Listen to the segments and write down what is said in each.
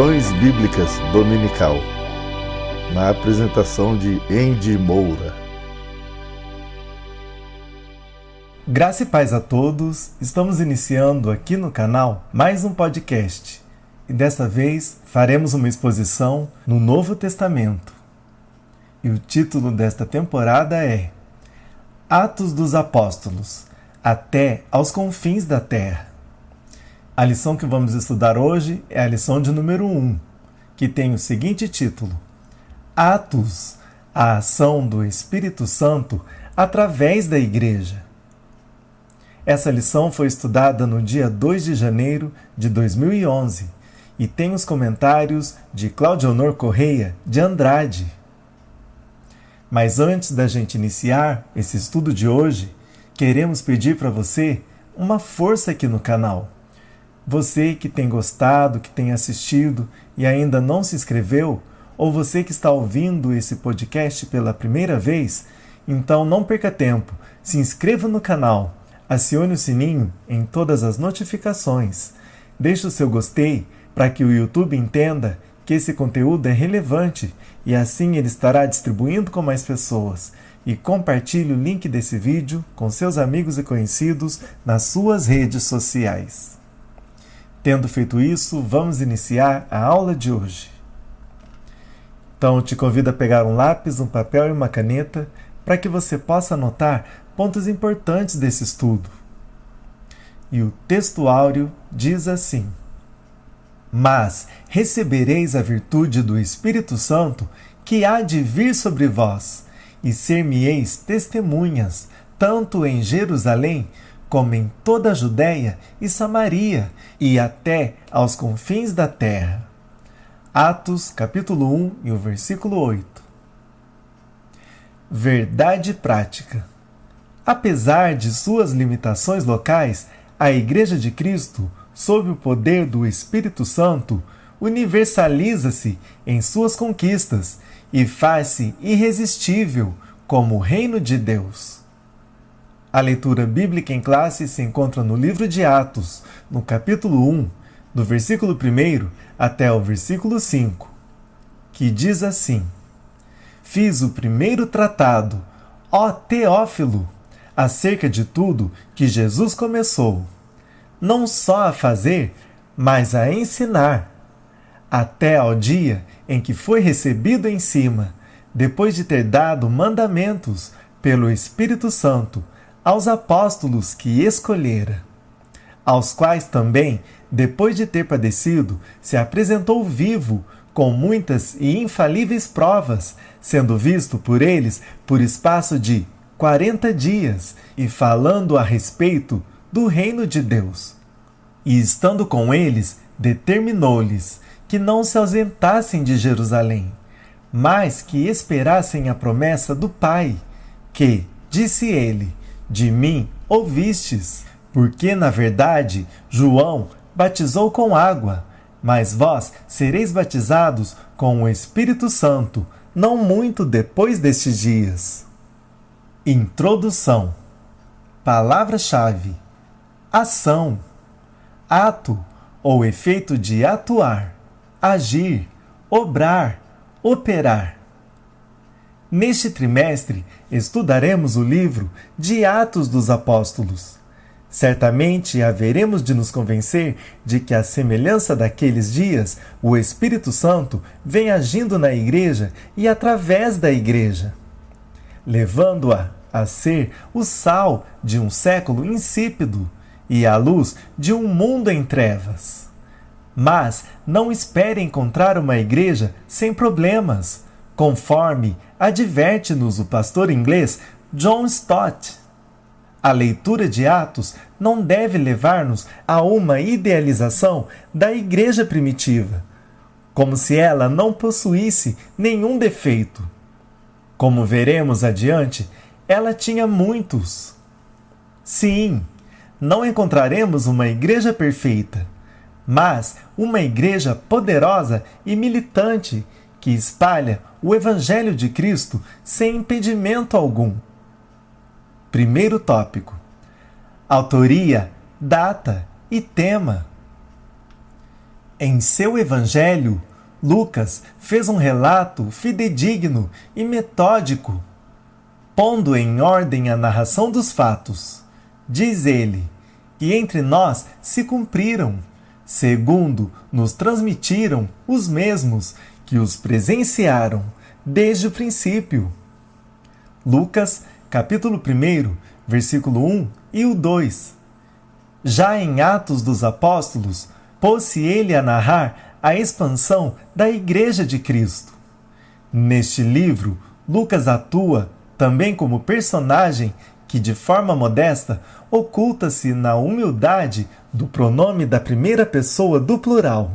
Lições Bíblicas Dominical, na apresentação de Andy Moura. Graça e paz a todos, estamos iniciando aqui no canal mais um podcast e desta vez faremos uma exposição no Novo Testamento. E o título desta temporada é Atos dos Apóstolos, até aos confins da terra. A lição que vamos estudar hoje é a lição de número 1, que tem o seguinte título: Atos, a ação do Espírito Santo através da Igreja. Essa lição foi estudada no dia 2 de janeiro de 2011 e tem os comentários de Claudionor Correia de Andrade. Mas antes da gente iniciar esse estudo de hoje, queremos pedir para você uma força aqui no canal. Você que tem gostado, que tem assistido e ainda não se inscreveu, ou você que está ouvindo esse podcast pela primeira vez, então não perca tempo, se inscreva no canal, acione o sininho em todas as notificações, deixe o seu gostei para que o YouTube entenda que esse conteúdo é relevante e assim ele estará distribuindo com mais pessoas. E compartilhe o link desse vídeo com seus amigos e conhecidos nas suas redes sociais. Tendo feito isso, vamos iniciar a aula de hoje. Então, te convido a pegar um lápis, um papel e uma caneta para que você possa anotar pontos importantes desse estudo. E o texto áureo diz assim: Mas recebereis a virtude do Espírito Santo que há de vir sobre vós, e ser-me-eis testemunhas, tanto em Jerusalém, como em toda a Judéia e Samaria, e até aos confins da terra. Atos, capítulo 1, e o versículo 8. Verdade prática. Apesar de suas limitações locais, a Igreja de Cristo, sob o poder do Espírito Santo, universaliza-se em suas conquistas e faz-se irresistível como o reino de Deus. A leitura bíblica em classe se encontra no livro de Atos, no capítulo 1, do versículo 1 até o versículo 5, que diz assim: Fiz o primeiro tratado, ó Teófilo, acerca de tudo que Jesus começou, não só a fazer, mas a ensinar, até ao dia em que foi recebido em cima, depois de ter dado mandamentos pelo Espírito Santo aos apóstolos que escolhera, aos quais também, depois de ter padecido, se apresentou vivo, com muitas e infalíveis provas, sendo visto por eles por espaço de 40 dias, e falando a respeito do reino de Deus. E estando com eles, determinou-lhes que não se ausentassem de Jerusalém, mas que esperassem a promessa do Pai, que, disse ele, de mim ouvistes, porque, na verdade, João batizou com água, mas vós sereis batizados com o Espírito Santo, não muito depois destes dias. Introdução. Palavra-chave: ação, ato ou efeito de atuar, agir, obrar, operar. Neste trimestre, estudaremos o livro de Atos dos Apóstolos. Certamente haveremos de nos convencer de que, à semelhança daqueles dias, o Espírito Santo vem agindo na Igreja e através da Igreja, levando-a a ser o sal de um século insípido e a luz de um mundo em trevas. Mas não espere encontrar uma igreja sem problemas, conforme adverte-nos o pastor inglês John Stott. A leitura de Atos não deve levar-nos a uma idealização da igreja primitiva, como se ela não possuísse nenhum defeito. Como veremos adiante, ela tinha muitos. Sim, não encontraremos uma igreja perfeita, mas uma igreja poderosa e militante que espalha o Evangelho de Cristo sem impedimento algum. Primeiro tópico: autoria, data e tema. Em seu evangelho, Lucas fez um relato fidedigno e metódico, pondo em ordem a narração dos fatos. Diz ele, que entre nós se cumpriram, segundo nos transmitiram os mesmos que os presenciaram desde o princípio. Lucas, capítulo 1, versículo 1 e o 2. Já em Atos dos Apóstolos, pôs-se ele a narrar a expansão da Igreja de Cristo. Neste livro, Lucas atua também como personagem que, de forma modesta, oculta-se na humildade do pronome da primeira pessoa do plural.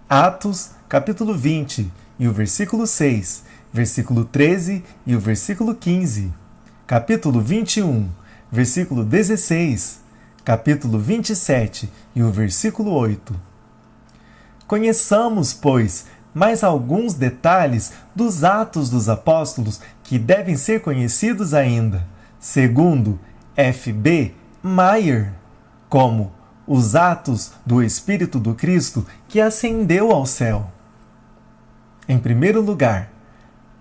Atos, capítulo 20, e o versículo 6, versículo 13 e o versículo 15, capítulo 21, versículo 16, capítulo 27 e o versículo 8. Conheçamos, pois, mais alguns detalhes dos Atos dos Apóstolos que devem ser conhecidos ainda, segundo F.B. Meyer, como os Atos do Espírito do Cristo que ascendeu ao céu. Em primeiro lugar,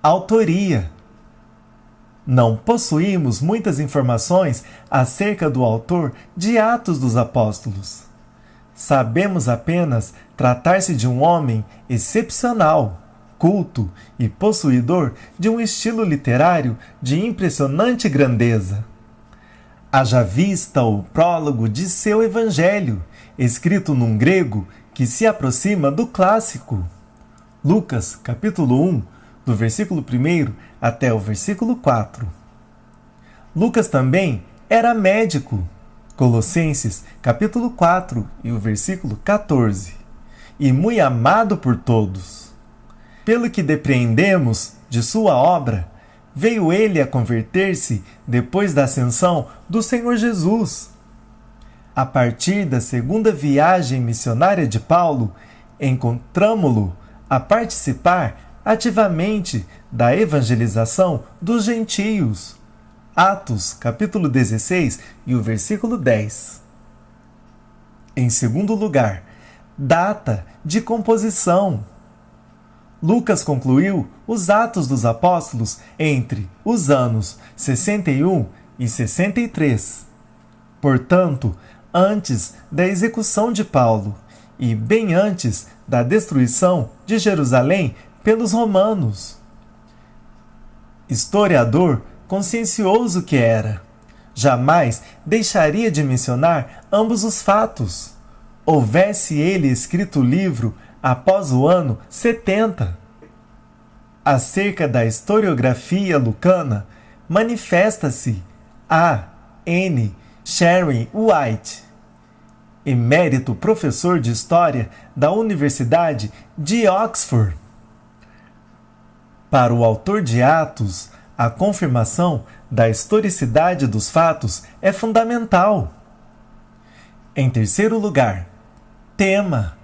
autoria. Não possuímos muitas informações acerca do autor de Atos dos Apóstolos. Sabemos apenas tratar-se de um homem excepcional, culto e possuidor de um estilo literário de impressionante grandeza. Haja vista o prólogo de seu evangelho, escrito num grego que se aproxima do clássico. Lucas, capítulo 1, do versículo 1 até o versículo 4. Lucas também era médico. Colossenses, capítulo 4 e o versículo 14. E muito amado por todos. Pelo que depreendemos de sua obra, veio ele a converter-se depois da ascensão do Senhor Jesus. A partir da segunda viagem missionária de Paulo, encontramo-lo a participar ativamente da evangelização dos gentios. Atos, capítulo 16 e o versículo 10. Em segundo lugar, data de composição. Lucas concluiu os Atos dos Apóstolos entre os anos 61 e 63. Portanto, antes da execução de Paulo e bem antes da destruição de Jerusalém pelos romanos. Historiador consciencioso que era, jamais deixaria de mencionar ambos os fatos. Houvesse ele escrito o livro após o ano 70. Acerca da historiografia lucana, manifesta-se A. N. Sherwin White, emérito professor de História da Universidade de Oxford. Para o autor de Atos, a confirmação da historicidade dos fatos é fundamental. Em terceiro lugar, tema.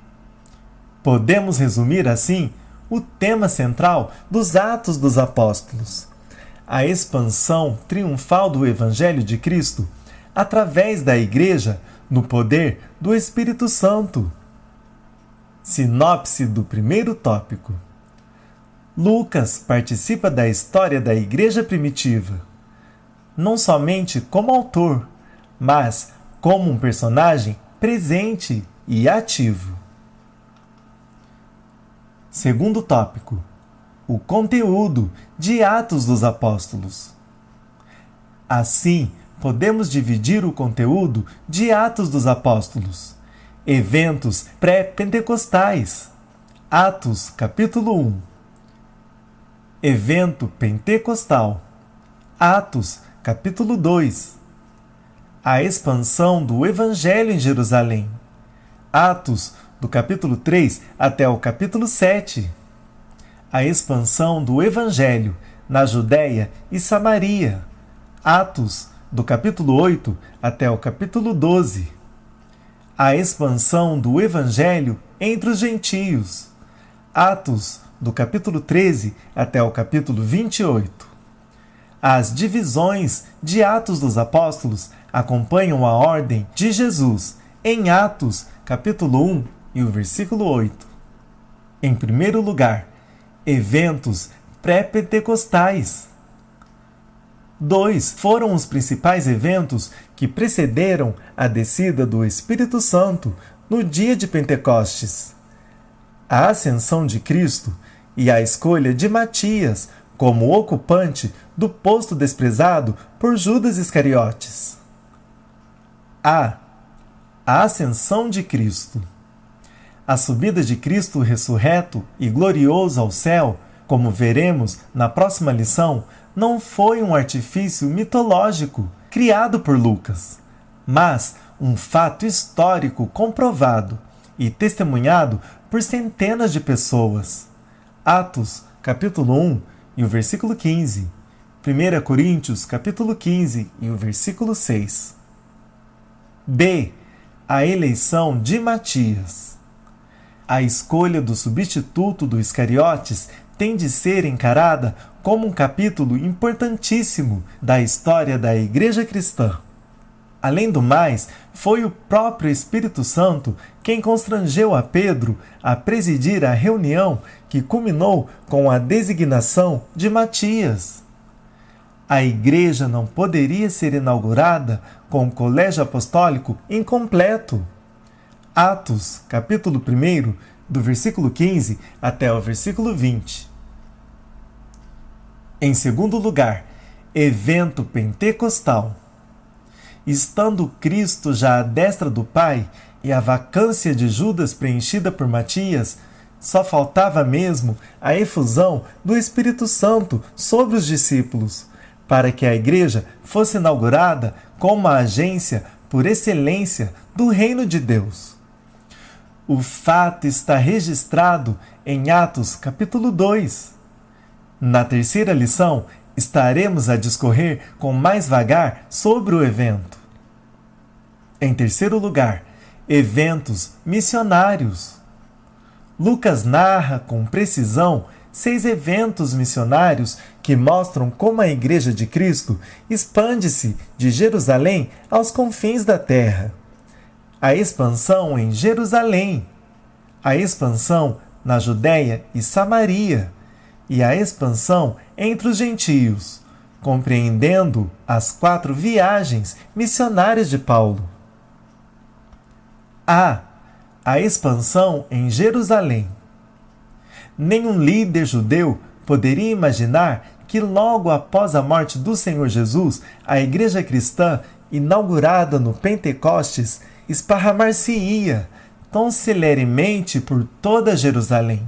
Podemos resumir assim o tema central dos Atos dos Apóstolos: a expansão triunfal do Evangelho de Cristo através da Igreja no poder do Espírito Santo. Sinopse do primeiro tópico. Lucas participa da história da Igreja primitiva, não somente como autor, mas como um personagem presente e ativo. Segundo tópico, o conteúdo de Atos dos Apóstolos. Assim, podemos dividir o conteúdo de Atos dos Apóstolos. Eventos pré-pentecostais. Atos, capítulo 1. Evento pentecostal. Atos, capítulo 2. A expansão do Evangelho em Jerusalém. Atos, do capítulo 3 até o capítulo 7. A expansão do Evangelho na Judéia e Samaria. Atos, do capítulo 8 até o capítulo 12. A expansão do Evangelho entre os gentios. Atos, do capítulo 13 até o capítulo 28. As divisões de Atos dos Apóstolos acompanham a ordem de Jesus em Atos, capítulo 1 e o versículo 8. Em primeiro lugar, eventos pré-pentecostais. 2 foram os principais eventos que precederam a descida do Espírito Santo no dia de Pentecostes: a ascensão de Cristo e a escolha de Matias como ocupante do posto desprezado por Judas Iscariotes. A ascensão de Cristo. A subida de Cristo ressurreto e glorioso ao céu, como veremos na próxima lição, não foi um artifício mitológico criado por Lucas, mas um fato histórico comprovado e testemunhado por centenas de pessoas. Atos, capítulo 1 e o versículo 15. 1 Coríntios, capítulo 15 e o versículo 6. B. A eleição de Matias. A escolha do substituto do Iscariotes tem de ser encarada como um capítulo importantíssimo da história da Igreja Cristã. Além do mais, foi o próprio Espírito Santo quem constrangeu a Pedro a presidir a reunião que culminou com a designação de Matias. A igreja não poderia ser inaugurada com o colégio apostólico incompleto. Atos, capítulo 1, do versículo 15 até o versículo 20. Em segundo lugar, evento pentecostal. Estando Cristo já à destra do Pai e a vacância de Judas preenchida por Matias, só faltava mesmo a efusão do Espírito Santo sobre os discípulos, para que a igreja fosse inaugurada como a agência por excelência do reino de Deus. O fato está registrado em Atos capítulo 2. Na terceira lição, estaremos a discorrer com mais vagar sobre o evento. Em terceiro lugar, eventos missionários. Lucas narra com precisão 6 eventos missionários que mostram como a Igreja de Cristo expande-se de Jerusalém aos confins da terra. A expansão em Jerusalém, a expansão na Judéia e Samaria, e a expansão entre os gentios, compreendendo as 4 viagens missionárias de Paulo. A expansão em Jerusalém. Nenhum líder judeu poderia imaginar que logo após a morte do Senhor Jesus, a igreja cristã, inaugurada no Pentecostes, esparramar-se-ia tão celeremente por toda Jerusalém.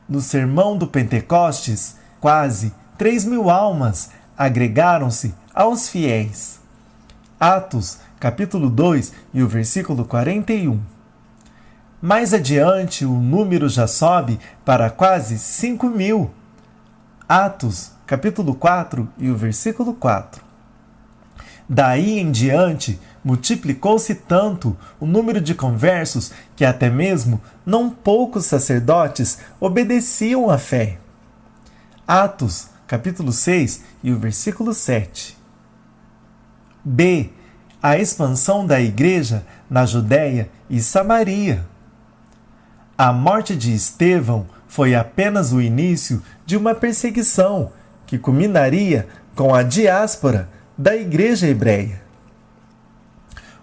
No sermão do Pentecostes, quase 3.000 almas agregaram-se aos fiéis. Atos, capítulo 2 e o versículo 41. Mais adiante, o número já sobe para quase 5.000. Atos, capítulo 4 e o versículo 4. Daí em diante, multiplicou-se tanto o número de conversos que até mesmo não poucos sacerdotes obedeciam à fé. Atos, capítulo 6 e o versículo 7. B. A expansão da igreja na Judéia e Samaria. A morte de Estevão foi apenas o início de uma perseguição que culminaria com a diáspora da igreja hebreia.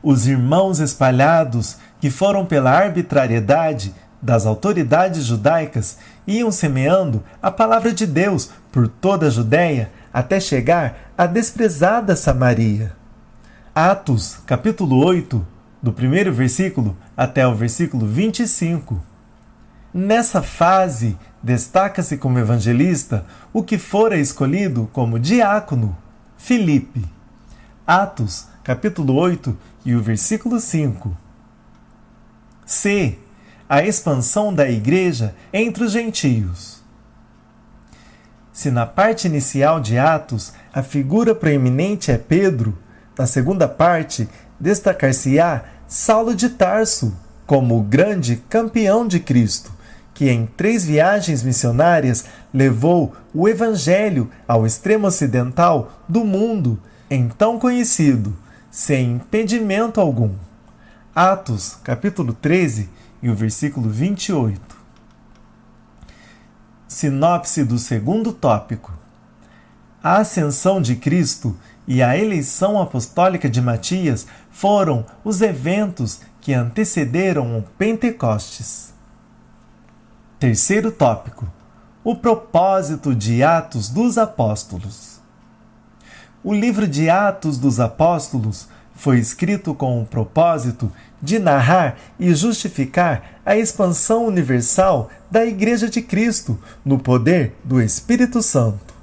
Os irmãos espalhados, que foram pela arbitrariedade das autoridades judaicas, iam semeando a palavra de Deus por toda a Judéia até chegar à desprezada Samaria. Atos, capítulo 8, do primeiro versículo até o versículo 25. Nessa fase, destaca-se como evangelista o que fora escolhido como diácono, Filipe. Atos, capítulo 8 e o versículo 5. C. A expansão da igreja entre os gentios. Se na parte inicial de Atos a figura proeminente é Pedro, na segunda parte destacar-se-á Saulo de Tarso como o grande campeão de Cristo, que em 3 viagens missionárias levou o Evangelho ao extremo ocidental do mundo, então conhecido, sem impedimento algum. Atos, capítulo 13 e o versículo 28. Sinopse do segundo tópico. A ascensão de Cristo e a eleição apostólica de Matias foram os eventos que antecederam o Pentecostes. Terceiro tópico. O propósito de Atos dos Apóstolos. O livro de Atos dos Apóstolos foi escrito com o propósito de narrar e justificar a expansão universal da Igreja de Cristo no poder do Espírito Santo.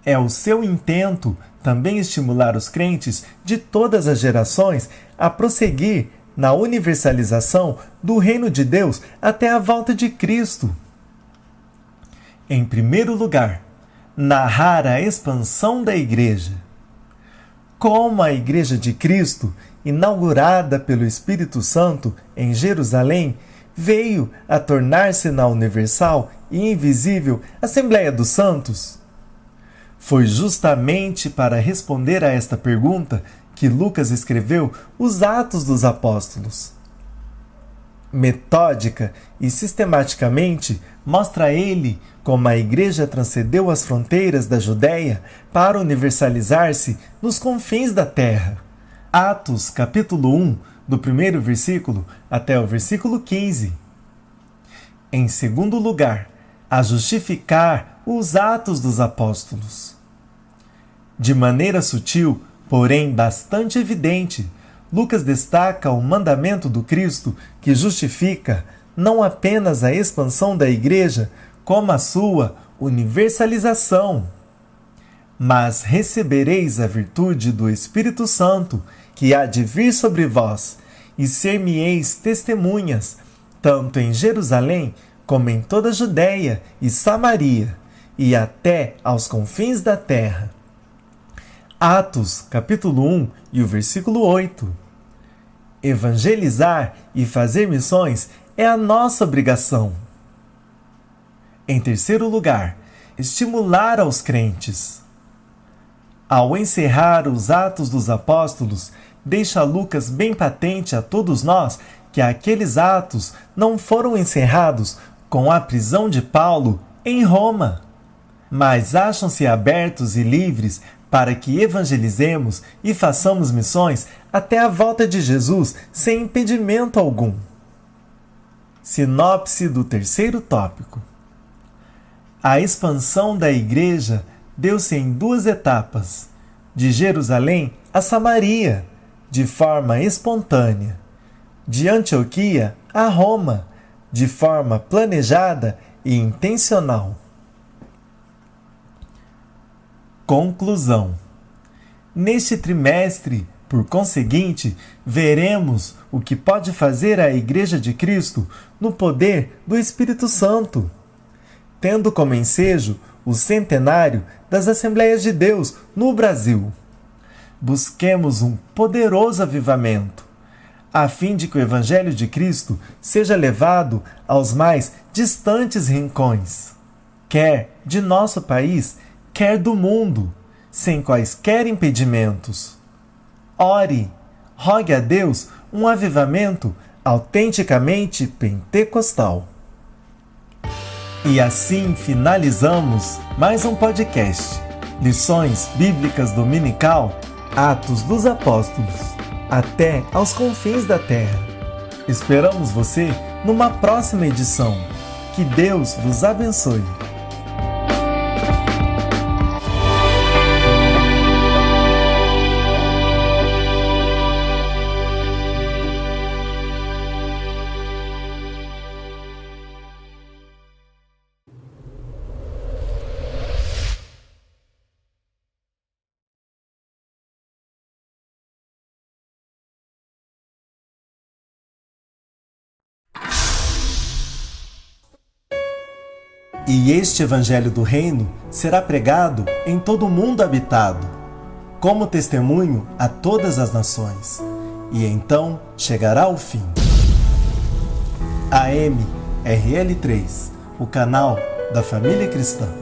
É o seu intento também estimular os crentes de todas as gerações a prosseguir na universalização do reino de Deus até a volta de Cristo. Em primeiro lugar, narrar a expansão da Igreja. Como a Igreja de Cristo, inaugurada pelo Espírito Santo em Jerusalém, veio a tornar-se na universal e invisível Assembleia dos Santos? Foi justamente para responder a esta pergunta que Lucas escreveu os Atos dos Apóstolos. Metódica e sistematicamente, mostra ele como a Igreja transcendeu as fronteiras da Judéia para universalizar-se nos confins da terra. Atos, capítulo 1, do primeiro versículo até o versículo 15. Em segundo lugar, a justificar os Atos dos Apóstolos. De maneira sutil, porém bastante evidente, Lucas destaca o mandamento do Cristo que justifica não apenas a expansão da Igreja, como a sua universalização. Mas recebereis a virtude do Espírito Santo, que há de vir sobre vós, e ser-me-eis testemunhas, tanto em Jerusalém, como em toda a Judéia e Samaria, e até aos confins da terra. Atos, capítulo 1 e o versículo 8. Evangelizar e fazer missões é a nossa obrigação. Em terceiro lugar, estimular aos crentes. Ao encerrar os Atos dos Apóstolos, deixa Lucas bem patente a todos nós que aqueles atos não foram encerrados com a prisão de Paulo em Roma, mas acham-se abertos e livres para que evangelizemos e façamos missões até a volta de Jesus sem impedimento algum. Sinopse do terceiro tópico. A expansão da Igreja deu-se em duas etapas, de Jerusalém a Samaria, de forma espontânea, de Antioquia a Roma, de forma planejada e intencional. Conclusão. Neste trimestre, por conseguinte, veremos o que pode fazer a Igreja de Cristo no poder do Espírito Santo, tendo como ensejo o centenário das Assembleias de Deus no Brasil. Busquemos um poderoso avivamento, a fim de que o Evangelho de Cristo seja levado aos mais distantes rincões, quer de nosso país, quer do mundo, sem quaisquer impedimentos. Ore, rogue a Deus um avivamento autenticamente pentecostal. E assim finalizamos mais um podcast, Lições Bíblicas Dominical, Atos dos Apóstolos, até aos confins da terra. Esperamos você numa próxima edição. Que Deus vos abençoe. E este Evangelho do Reino será pregado em todo o mundo habitado, como testemunho a todas as nações, e então chegará o fim. AM RL3, o canal da família cristã.